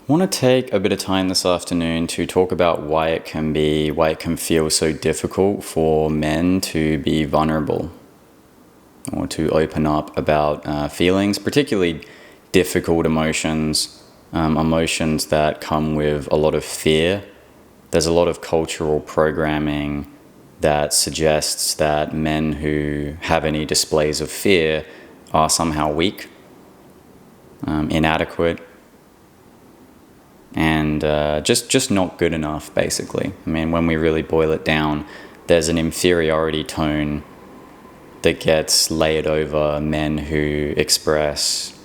I want to take a bit of time this afternoon to talk about why it can feel so difficult for men to be vulnerable or to open up about feelings, particularly difficult emotions, emotions that come with a lot of fear. There's a lot of cultural programming that suggests that men who have any displays of fear are somehow weak, inadequate, and just not good enough, basically. I mean, when we really boil it down, there's an inferiority tone that gets layered over men who express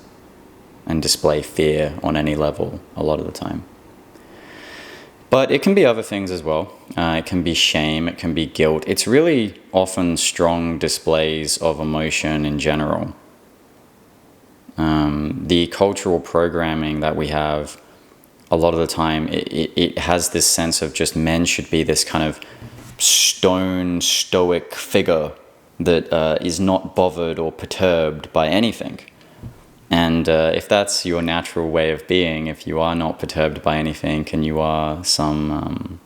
and display fear on any level a lot of the time. But it can be other things as well. It can be shame, it can be guilt. It's really often strong displays of emotion in general. The cultural programming that we have, a lot of the time, it has this sense of just men should be this kind of stoic figure that is not bothered or perturbed by anything. And if that's your natural way of being, if you are not perturbed by anything and you are some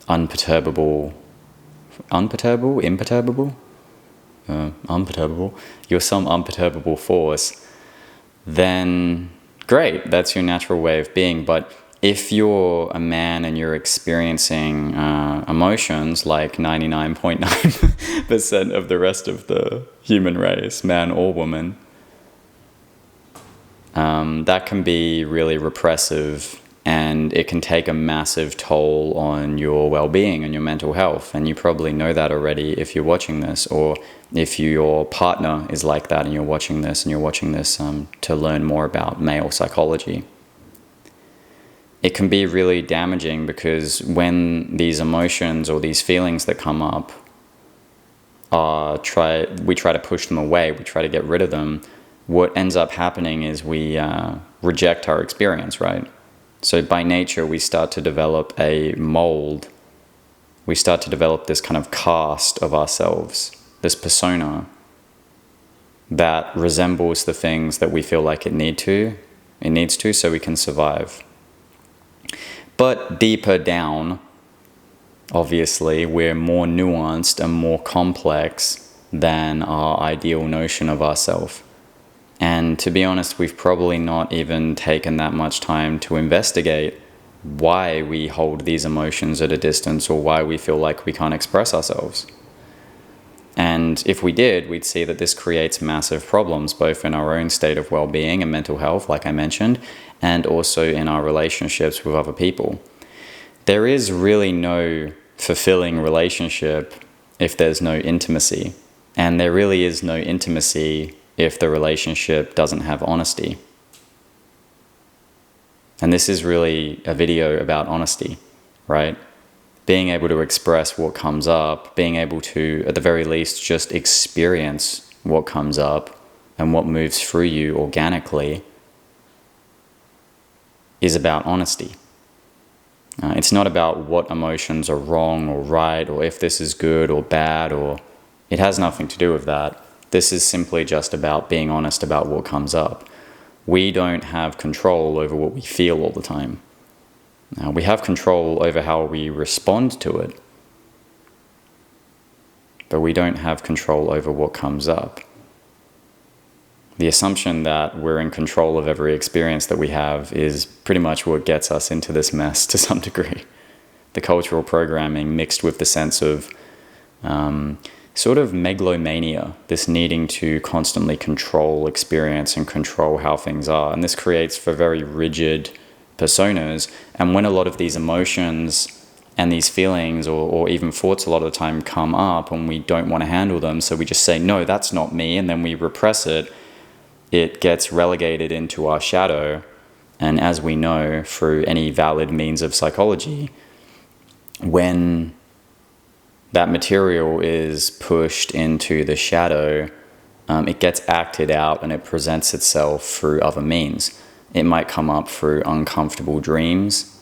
unperturbable, you're some unperturbable force, then great, that's your natural way of being. But if you're a man and you're experiencing emotions like 99.9% of the rest of the human race, man or woman, that can be really repressive, and it can take a massive toll on your well-being and your mental health. And you probably know that already if you're watching this, or if your partner is like that and you're watching this to learn more about male psychology. It can be really damaging because when these emotions or these feelings that come up we try to push them away, we try to get rid of them. What ends up happening is we reject our experience, right? So by nature, we start to develop a mold. We start to develop this kind of cast of ourselves, this persona that resembles the things that we feel like it needs to, so we can survive. But deeper down, obviously, we're more nuanced and more complex than our ideal notion of ourselves. And to be honest, we've probably not even taken that much time to investigate why we hold these emotions at a distance, or why we feel like we can't express ourselves. And if we did, we'd see that this creates massive problems, both in our own state of well-being and mental health, like I mentioned, and also in our relationships with other people. There is really no fulfilling relationship if there's no intimacy. And there really is no intimacy if the relationship doesn't have honesty. And this is really a video about honesty, right? Being able to express what comes up, being able to, at the very least, just experience what comes up and what moves through you organically is about honesty. It's not about what emotions are wrong or right, or if this is good or bad, or it has nothing to do with that. This is simply just about being honest about what comes up. We don't have control over what we feel all the time. We have control over how we respond to it, but we don't have control over what comes up. The assumption that we're in control of every experience that we have is pretty much what gets us into this mess to some degree. The cultural programming mixed with the sense of sort of megalomania, this needing to constantly control experience and control how things are. And this creates for very rigid personas. And when a lot of these emotions and these feelings or even thoughts a lot of the time come up and we don't want to handle them, so we just say, no, that's not me, and then we repress it, it gets relegated into our shadow. And as we know through any valid means of psychology, when that material is pushed into the shadow, it gets acted out and it presents itself through other means. It might come up through uncomfortable dreams.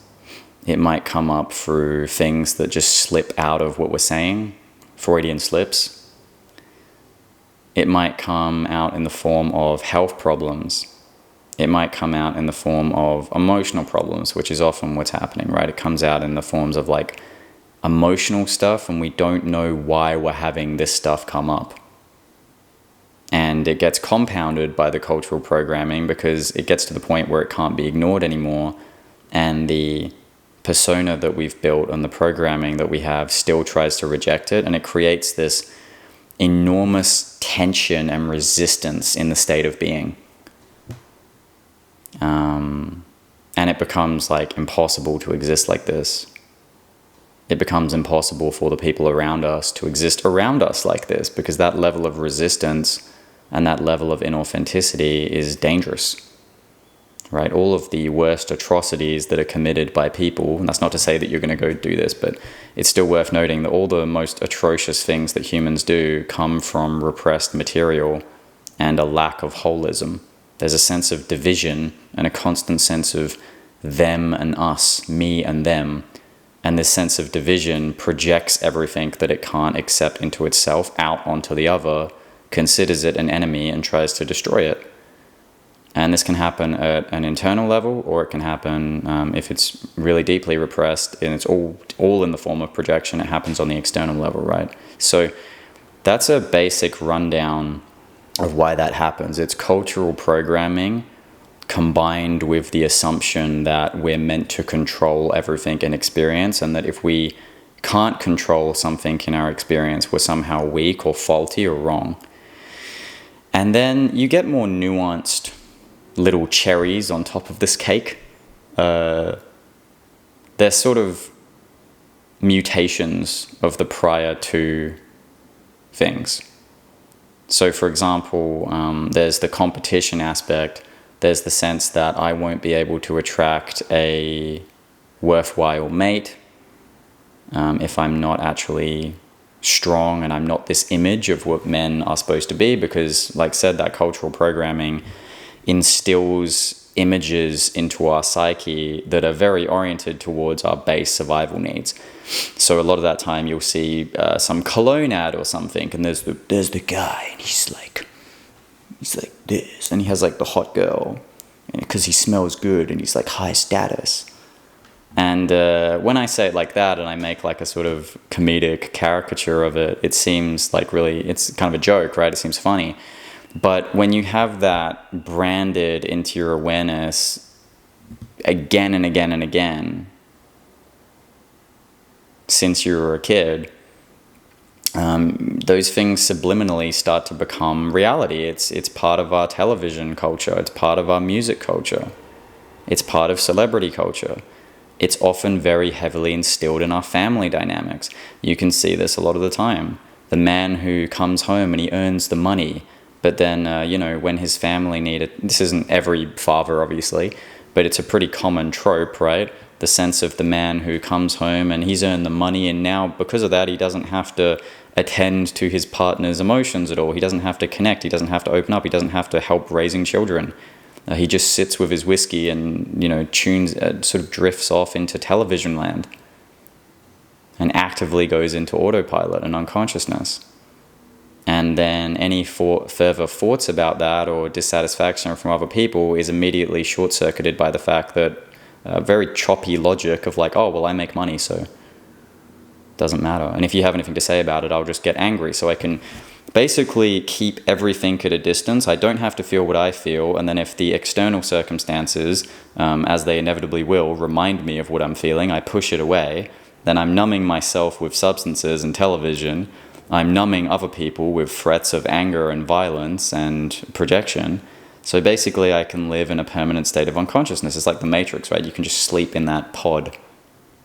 It might come up through things that just slip out of what we're saying, Freudian slips. It might come out in the form of health problems. It might come out in the form of emotional problems, which is often what's happening, right? It comes out in the forms of like emotional stuff, and we don't know why we're having this stuff come up. And it gets compounded by the cultural programming because it gets to the point where it can't be ignored anymore. And the persona that we've built and the programming that we have still tries to reject it. And it creates this enormous tension and resistance in the state of being. And it becomes like impossible to exist like this. It becomes impossible for the people around us to exist around us like this, because that level of resistance and that level of inauthenticity is dangerous, right? All of the worst atrocities that are committed by people, and that's not to say that you're going to go do this, but it's still worth noting that all the most atrocious things that humans do come from repressed material and a lack of holism. There's a sense of division and a constant sense of them and us, me and them. And this sense of division projects everything that it can't accept into itself out onto the other, considers it an enemy, and tries to destroy it. And this can happen at an internal level, or it can happen if it's really deeply repressed and it's all in the form of projection. It happens on the external level, right? So that's a basic rundown of why that happens. It's cultural programming combined with the assumption that we're meant to control everything in experience, and that if we can't control something in our experience, we're somehow weak or faulty or wrong. And then you get more nuanced little cherries on top of this cake. They're sort of mutations of the prior two things. So, for example, there's the competition aspect. There's the sense that I won't be able to attract a worthwhile mate if I'm not actually strong and I'm not this image of what men are supposed to be, because, like I said, that cultural programming instills images into our psyche that are very oriented towards our base survival needs. So a lot of that time you'll see some cologne ad or something, and there's the guy, and he's like this, and he has like the hot girl because he smells good and he's like high status. And when I say it like that and I make like a sort of comedic caricature of it, it seems like really, it's kind of a joke, right? It seems funny. But when you have that branded into your awareness again and again and again, since you were a kid, those things subliminally start to become reality. It's part of our television culture. It's part of our music culture. It's part of celebrity culture. It's often very heavily instilled in our family dynamics. You can see this a lot of the time. The man who comes home and he earns the money, but then, when his family need it, this isn't every father, obviously, but it's a pretty common trope, right? The sense of the man who comes home and he's earned the money, and now because of that, he doesn't have to attend to his partner's emotions at all. He doesn't have to connect. He doesn't have to open up. He doesn't have to help raising children. He just sits with his whiskey and, tunes, sort of drifts off into television land and actively goes into autopilot and unconsciousness. And then any further thoughts about that or dissatisfaction from other people is immediately short-circuited by the fact that very choppy logic of like, oh, well, I make money, so it doesn't matter. And if you have anything to say about it, I'll just get angry. So I can basically keep everything at a distance. I don't have to feel what I feel. And then if the external circumstances, as they inevitably will, remind me of what I'm feeling, I push it away. Then I'm numbing myself with substances and television. I'm numbing other people with threats of anger and violence and projection. So basically I can live in a permanent state of unconsciousness. It's like the Matrix, right? You can just sleep in that pod,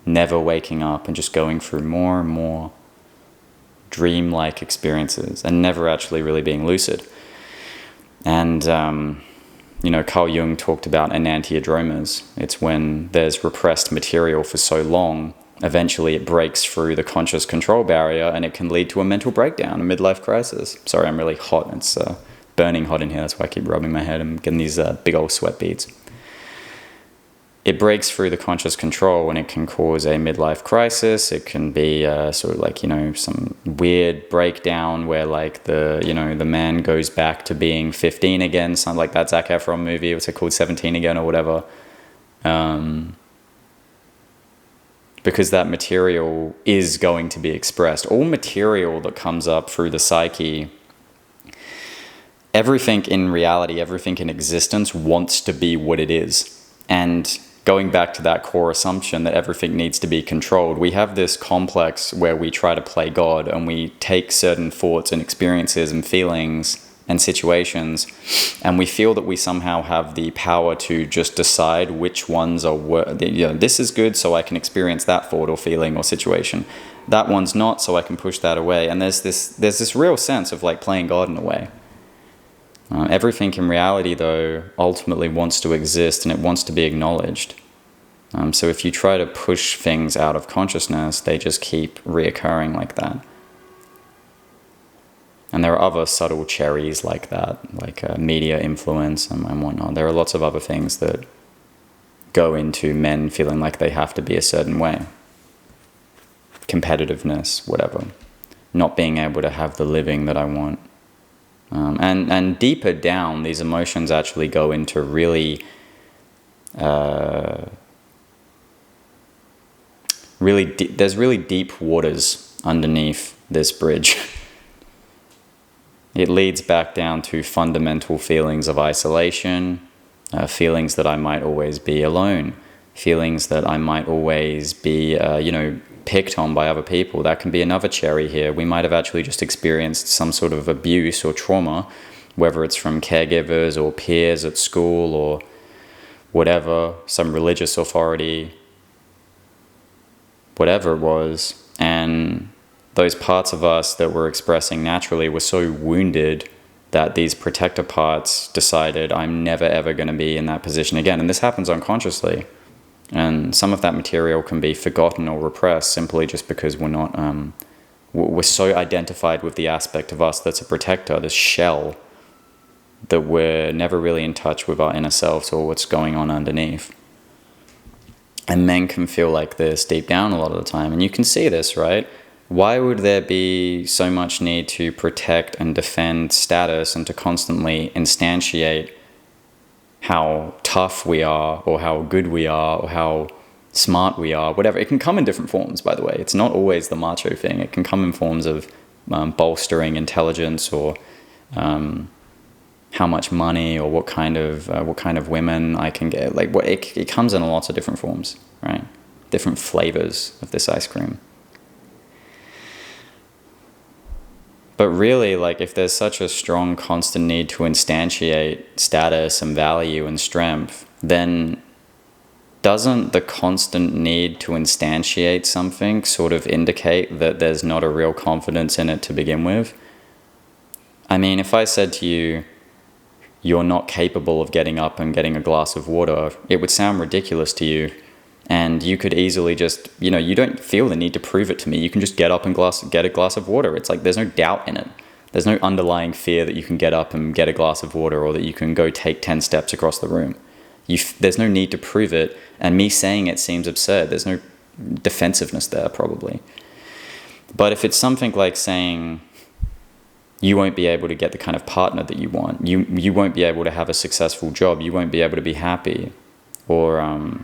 never waking up and just going through more and more dream-like experiences and never actually really being lucid. And, Carl Jung talked about enantiodromas. It's when there's repressed material for so long, eventually it breaks through the conscious control barrier and it can lead to a mental breakdown, a midlife crisis. Sorry, I'm really hot. It's burning hot in here. That's why I keep rubbing my head and getting these big old sweat beads. it breaks through the conscious control, and it can cause a midlife crisis. It can be sort of like, some weird breakdown where like the man goes back to being 15 again, something like that Zac Efron movie, what's it called, 17 again or whatever. Because that material is going to be expressed. All material that comes up through the psyche, everything in reality, everything in existence wants to be what it is. And going back to that core assumption that everything needs to be controlled, we have this complex where we try to play God, and we take certain thoughts and experiences and feelings and situations, and we feel that we somehow have the power to just decide which ones are this is good, so I can experience that thought or feeling or situation. That one's not, so I can push that away. And there's this real sense of like playing God in a way. Everything in reality, though, ultimately wants to exist, and it wants to be acknowledged. So if you try to push things out of consciousness, they just keep reoccurring like that. And there are other subtle cherries like that, like media influence and whatnot. There are lots of other things that go into men feeling like they have to be a certain way. Competitiveness, whatever. Not being able to have the living that I want. And deeper down, these emotions actually go into really there's really deep waters underneath this bridge. It leads back down to fundamental feelings of isolation, feelings that I might always be alone, feelings that I might always be, picked on by other people. That can be another cherry here. We might have actually just experienced some sort of abuse or trauma, whether it's from caregivers or peers at school or whatever, some religious authority, whatever it was. And those parts of us that were expressing naturally were so wounded that these protector parts decided, I'm never ever going to be in that position again. And this happens unconsciously. And some of that material can be forgotten or repressed simply just because we're not, we're so identified with the aspect of us that's a protector, this shell, that we're never really in touch with our inner selves or what's going on underneath. And men can feel like this deep down a lot of the time. And you can see this, right? Why would there be so much need to protect and defend status and to constantly instantiate how tough we are or how good we are or how smart we are, whatever? It can come in different forms, by the way. It's not always the macho thing. It can come in forms of bolstering intelligence or how much money or what kind of women I can get. Like it comes in lots of different forms, right? Different flavors of this ice cream. But really, like, if there's such a strong, constant need to instantiate status and value and strength, then doesn't the constant need to instantiate something sort of indicate that there's not a real confidence in it to begin with? I mean, if I said to you, you're not capable of getting up and getting a glass of water, it would sound ridiculous to you. And you could easily just, you don't feel the need to prove it to me. You can just get up and get a glass of water. It's like there's no doubt in it. There's no underlying fear that you can get up and get a glass of water or that you can go take 10 steps across the room. There's no need to prove it. And me saying it seems absurd. There's no defensiveness there, probably. But if it's something like saying you won't be able to get the kind of partner that you want, you won't be able to have a successful job, you won't be able to be happy, or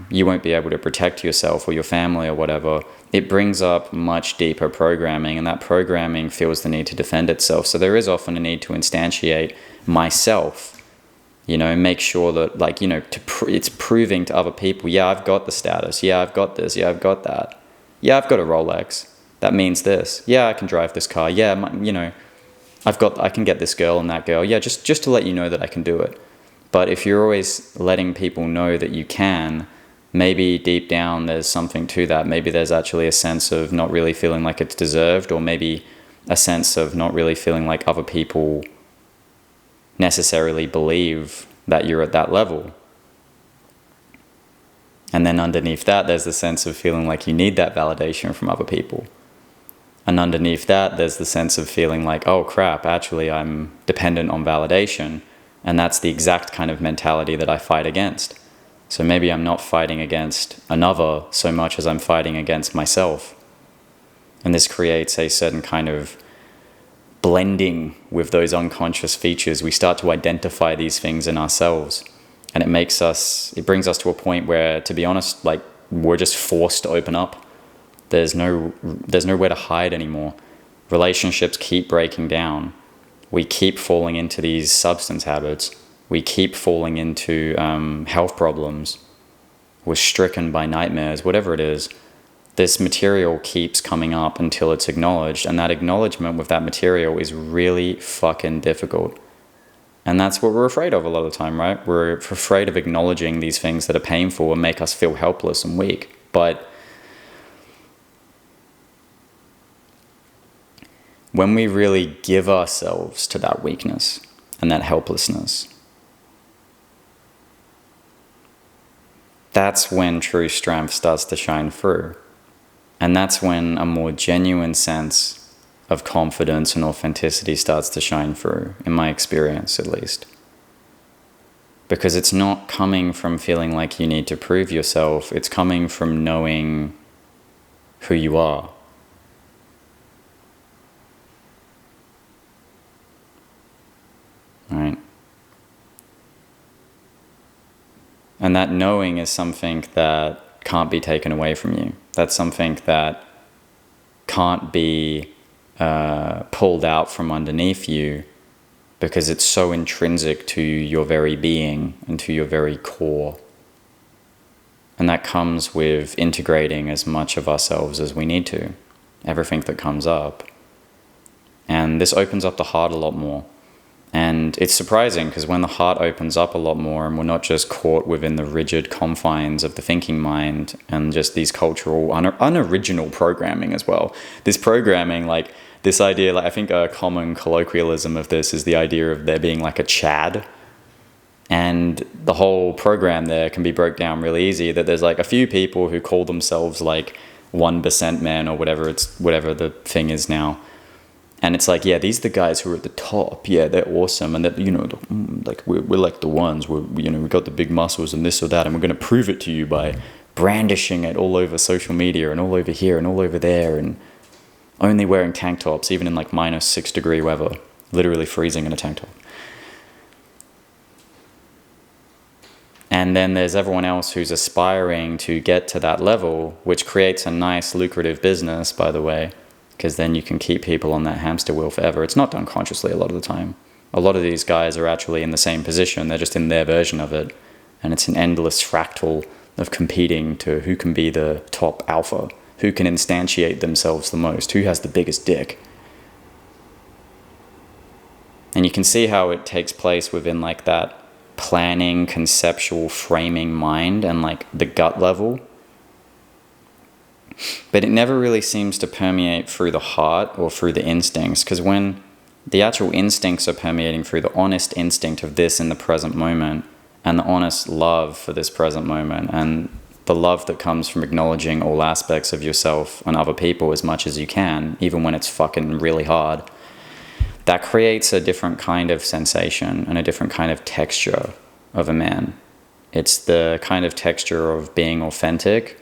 you won't be able to protect yourself or your family or whatever, it brings up much deeper programming, and that programming feels the need to defend itself. So there is often a need to instantiate myself, make sure that, like, it's proving to other people, yeah, I've got the status, yeah, I've got this, yeah, I've got that, yeah, I've got a Rolex, that means this, yeah, I can drive this car, yeah, I can get this girl and that girl, yeah, just to let you know that I can do it. But if you're always letting people know that you can, maybe deep down there's something to that. Maybe there's actually a sense of not really feeling like it's deserved, or maybe a sense of not really feeling like other people necessarily believe that you're at that level. And then underneath that, there's the sense of feeling like you need that validation from other people. And underneath that, there's the sense of feeling like, oh crap, actually I'm dependent on validation. And that's the exact kind of mentality that I fight against. So maybe I'm not fighting against another so much as I'm fighting against myself. And this creates a certain kind of blending with those unconscious features. We start to identify these things in ourselves. And it brings us to a point where, to be honest, like, we're just forced to open up. There's nowhere to hide anymore. Relationships keep breaking down. We keep falling into these substance habits. We keep falling into health problems. We're stricken by nightmares, whatever it is. This material keeps coming up until it's acknowledged, and that acknowledgement with that material is really fucking difficult. And that's what we're afraid of a lot of the time, right? We're afraid of acknowledging these things that are painful and make us feel helpless and weak. But when we really give ourselves to that weakness and that helplessness, that's when true strength starts to shine through. And that's when a more genuine sense of confidence and authenticity starts to shine through, in my experience at least. Because it's not coming from feeling like you need to prove yourself, it's coming from knowing who you are. Right? And that knowing is something that can't be taken away from you. That's something that can't be pulled out from underneath you, because it's so intrinsic to your very being and to your very core. And that comes with integrating as much of ourselves as we need to, everything that comes up. And this opens up the heart a lot more. And it's surprising, because when the heart opens up a lot more and we're not just caught within the rigid confines of the thinking mind and just these cultural, unoriginal programming as well. This programming, like this idea, like I think a common colloquialism of this is the idea of there being like a Chad. And the whole program there can be broke down really easy, that there's like a few people who call themselves like 1% men or whatever the thing is now. And it's like, yeah, these are the guys who are at the top. Yeah, they're awesome. And that, you know, like we're like the ones where, you know, we got the big muscles and this or that. And we're going to prove it to you by brandishing it all over social media and all over here and all over there. And only wearing tank tops, even in like -6-degree weather, literally freezing in a tank top. And then there's everyone else who's aspiring to get to that level, which creates a nice, lucrative business, by the way. Because then you can keep people on that hamster wheel forever. It's not done consciously a lot of the time. A lot of these guys are actually in the same position. They're just in their version of it. And it's an endless fractal of competing to who can be the top alpha, who can instantiate themselves the most, who has the biggest dick. And you can see how it takes place within like that planning, conceptual framing mind and like the gut level. But it never really seems to permeate through the heart or through the instincts, because when the actual instincts are permeating through the honest instinct of this in the present moment, and the honest love for this present moment, and the love that comes from acknowledging all aspects of yourself and other people as much as you can, even when it's fucking really hard, that creates a different kind of sensation and a different kind of texture of a man. It's the kind of texture of being authentic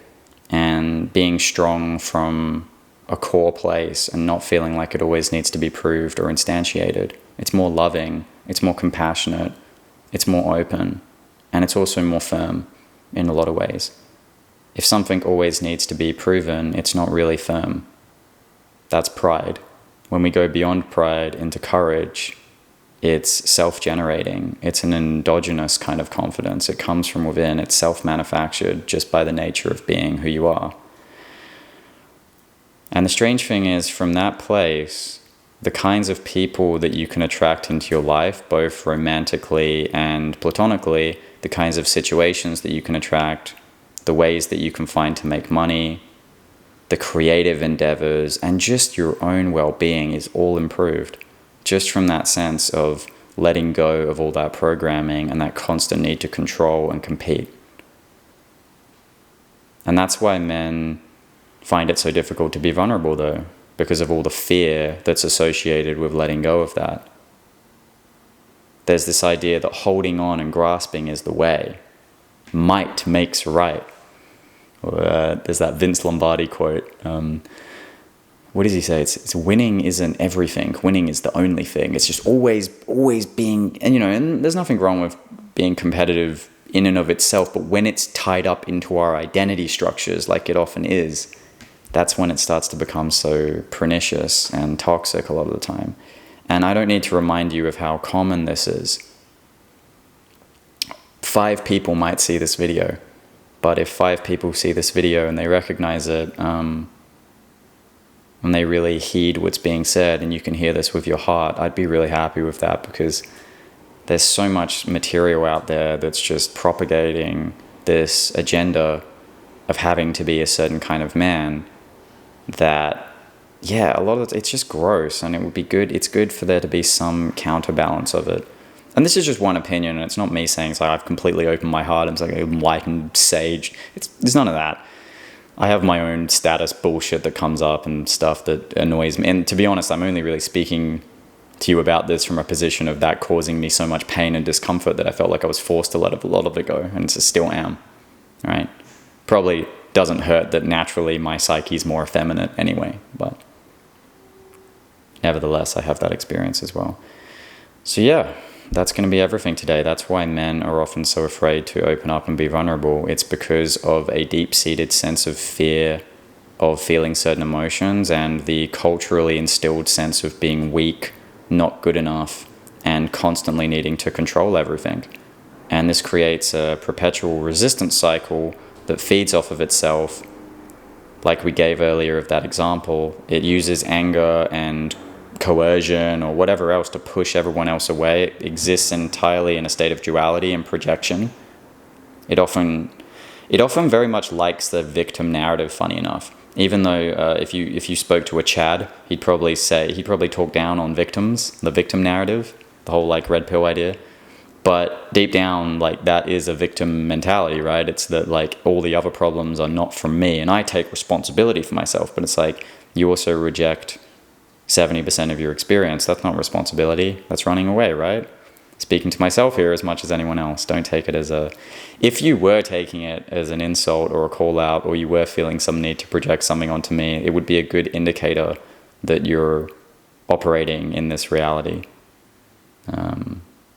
and being strong from a core place and not feeling like it always needs to be proved or instantiated. It's more loving, it's more compassionate, it's more open, and it's also more firm in a lot of ways. If something always needs to be proven, it's not really firm. That's pride. When we go beyond pride into courage, it's self-generating. It's an endogenous kind of confidence. It comes from within. It's self-manufactured just by the nature of being who you are. And the strange thing is, from that place, the kinds of people that you can attract into your life, both romantically and platonically, the kinds of situations that you can attract, the ways that you can find to make money, the creative endeavors, and just your own well-being is all improved. Just from that sense of letting go of all that programming and that constant need to control and compete. And that's why men find it so difficult to be vulnerable, though, because of all the fear that's associated with letting go of that. There's this idea that holding on and grasping is the way. might makes right. There's that Vince Lombardi quote. What does he say? It's winning isn't everything. Winning is the only thing. It's just always being, and and there's nothing wrong with being competitive in and of itself, but when it's tied up into our identity structures, like it often is, that's when it starts to become so pernicious and toxic a lot of the time. And I don't need to remind you of how common this is. 5 people might see this video, but if 5 people see this video and they recognize it, and they really heed what's being said, and you can hear this with your heart, I'd be really happy with that, because there's so much material out there that's just propagating this agenda of having to be a certain kind of man that, a lot of it's just gross, and it would be good. It's good for there to be some counterbalance of it. And this is just one opinion, and it's not me saying it's like I've completely opened my heart. It's like enlightened sage. It's none of that. I have my own status bullshit that comes up and stuff that annoys me. And to be honest, I'm only really speaking to you about this from a position of that causing me so much pain and discomfort that I felt like I was forced to let a lot of it go, and still am. Right? Probably doesn't hurt that naturally my psyche is more effeminate anyway, but nevertheless, I have that experience as well. So yeah, that's going to be everything today. That's why men are often so afraid to open up and be vulnerable. It's because of a deep-seated sense of fear of feeling certain emotions, and the culturally instilled sense of being weak, not good enough, and constantly needing to control everything. And this creates a perpetual resistance cycle that feeds off of itself. Like we gave earlier of that example, it uses anger and coercion or whatever else to push everyone else away. It exists entirely in a state of duality and projection. It often very much likes the victim narrative, funny enough. Even though if you spoke to a Chad, he'd probably talk down on victims, the victim narrative, the whole like red pill idea. But deep down, like, that is a victim mentality, right? It's that like all the other problems are not from me, and I take responsibility for myself. But it's like you also reject 70% of your experience. That's not responsibility. That's running away, right? Speaking to myself here as much as anyone else. Don't take it as if you were taking it as an insult or a call out, or you were feeling some need to project something onto me, it would be a good indicator that you're operating in this reality.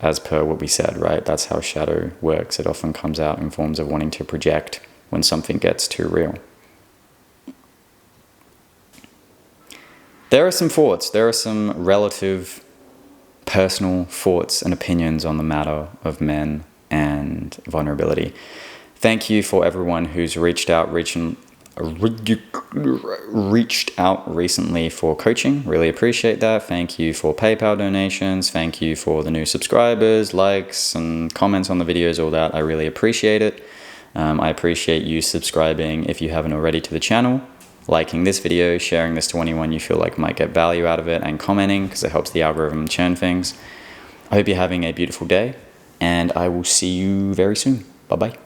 As per what we said, right? That's how shadow works. It often comes out in forms of wanting to project when something gets too real. There are some thoughts. There are some relative personal thoughts and opinions on the matter of men and vulnerability. Thank you for everyone who's reached out recently for coaching. Really appreciate that. Thank you for PayPal donations. Thank you for the new subscribers, likes, and comments on the videos, all that. I really appreciate it. I appreciate you subscribing if you haven't already to the channel, liking this video, sharing this to anyone you feel like might get value out of it, and commenting because it helps the algorithm churn things. I hope you're having a beautiful day, and I will see you very soon. Bye-bye.